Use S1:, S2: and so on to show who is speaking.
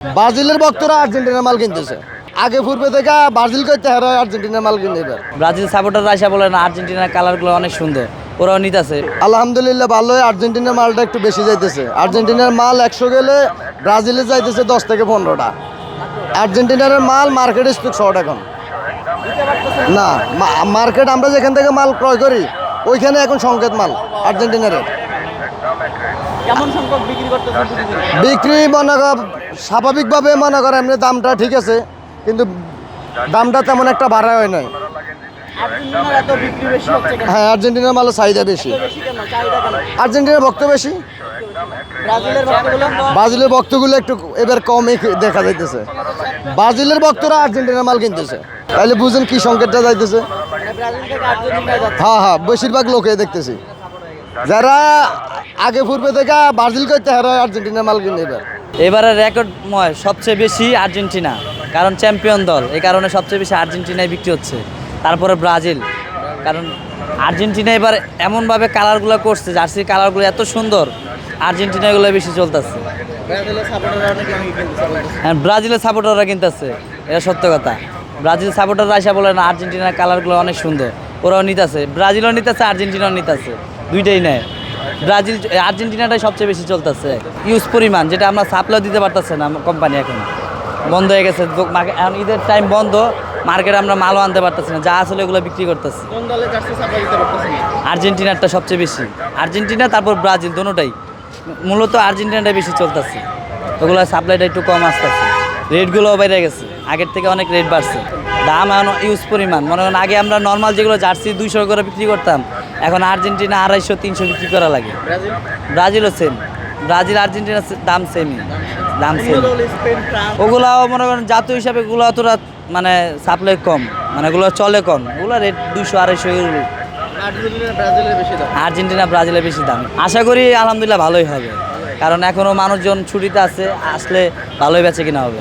S1: ব্রাজিলের ভক্তরা আর্জেন্টিনার মাল কিনতেছে। আগে পূর্বে থেকে ব্রাজিল করতে হারা আর্জেন্টিনার মাল কিনে এবার।
S2: ব্রাজিল সাপোর্টাররা আসা বলে না আর্জেন্টিনার কালারগুলো অনেক সুন্দর, ওরাও নিতেছে।
S1: আলহামদুলিল্লাহ ভালোই, আর্জেন্টিনার মালটা একটু বেশি যাইতেছে। আর্জেন্টিনার মাল 100 গেলে ব্রাজিলে যাইতেছে 10 থেকে 15টা। আর্জেন্টিনার মাল মার্কেটে স্টক শর্ট এখন না। মার্কেট আমরা যেখান থেকে মাল ক্রয় করি ওইখানে এখন সংকেত মাল আর্জেন্টিনারের।
S2: কেমন সংখ্যক বিক্রি করতেছে?
S1: বিক্রি মনে কর স্বাভাবিকভাবে মনে কর এমনি দামটা ঠিক আছে, কিন্তু দামটা তেমন একটা বাড়া হয় নাই।
S2: আর্জেন্টিনার এত বিক্রি বেশি হচ্ছে কেন?
S1: হ্যাঁ, আর্জেন্টিনার মালের চাহিদা বেশি।
S2: বেশি কেন? চাহিদা কেন?
S1: আর্জেন্টিনার ভক্ত বেশি,
S2: ব্রাজিলের ভক্তগুলো
S1: ব্রাজিলের ভক্তগুলো একটু এবার কমই দেখা যাইতেছে। ব্রাজিলের ভক্তরা আর্জেন্টিনার মাল কিনতেছে, তাহলে বুঝেন কি সংকেতটা যাইতেছে।
S2: ব্রাজিল থেকে আর্জেন্টিনায় যাচ্ছে।
S1: হ্যাঁ হ্যাঁ, বেশিরভাগ লোকে দেখতেছি যারা আগে পূর্বে থেকে ব্রাজিল করতে হারা আর্জেন্টিনার মাল কিনে এবার।
S2: এবারে রেকর্ডময় সবচেয়ে বেশি আর্জেন্টিনা, কারণ চ্যাম্পিয়ন দল, এই কারণে সবচেয়ে বেশি আর্জেন্টিনায় বিক্রি হচ্ছে। তারপরে ব্রাজিল, কারণ আর্জেন্টিনা এবার এমনভাবে কালারগুলো করছে, জার্সির কালারগুলো এত সুন্দর, আর্জেন্টিনাগুলো বেশি চলতেছে। হ্যাঁ, ব্রাজিলের সাপোর্টাররা কিনতেছে, এটা সত্য কথা। ব্রাজিল সাপোর্টাররা আসা বলে না আর্জেন্টিনার কালারগুলো অনেক সুন্দর, ওরাও নিতেছে। ব্রাজিলও নিতেছে, আর্জেন্টিনাও নিতেছে, দুইটাই নেয়। ব্রাজিল আর্জেন্টিনাটাই সবচেয়ে বেশি চলতেছে। ইউজ পরিমাণ যেটা আমরা সাপ্লাই দিতে পারতেছে না, কোম্পানি এখন বন্ধ হয়ে গেছে। এখন ঈদের টাইম বন্ধ, মার্কেটে আমরা মালও আনতে পারতেছি না, যা আসলে এগুলো বিক্রি করতেছি। আর্জেন্টিনারটা সবচেয়ে বেশি, আর্জেন্টিনা তারপর ব্রাজিল দোনোটাই। মূলত আর্জেন্টিনাটাই বেশি চলতেছে, ওগুলো সাপ্লাইটা একটু কম আসতেছে। রেটগুলোও বেড়ে গেছে, আগের থেকে অনেক রেট বাড়ছে। দাম এখন ইউজ পরিমাণ, মনে করেন আগে আমরা নর্মাল যেগুলো জার্সি 200 করে বিক্রি করতাম, এখন আর্জেন্টিনা 250-300 বিক্রি করা লাগে। ব্রাজিলও সেম, ব্রাজিল আর্জেন্টিনার দাম সেমই, দাম সেম। ওগুলাও মনে করেন জাতীয় হিসাবে ওগুলো অতটা মানে সাপ্লাই কম, মানে ওগুলো চলে কম, ওগুলো রেট 200-250। আর্জেন্টিনা ব্রাজিলের বেশি দাম। আশা করি আলহামদুলিল্লাহ ভালোই হবে, কারণ এখনও মানুষজন ছুটিতে আছে, আসলে ভালোই বেচে কিনা হবে।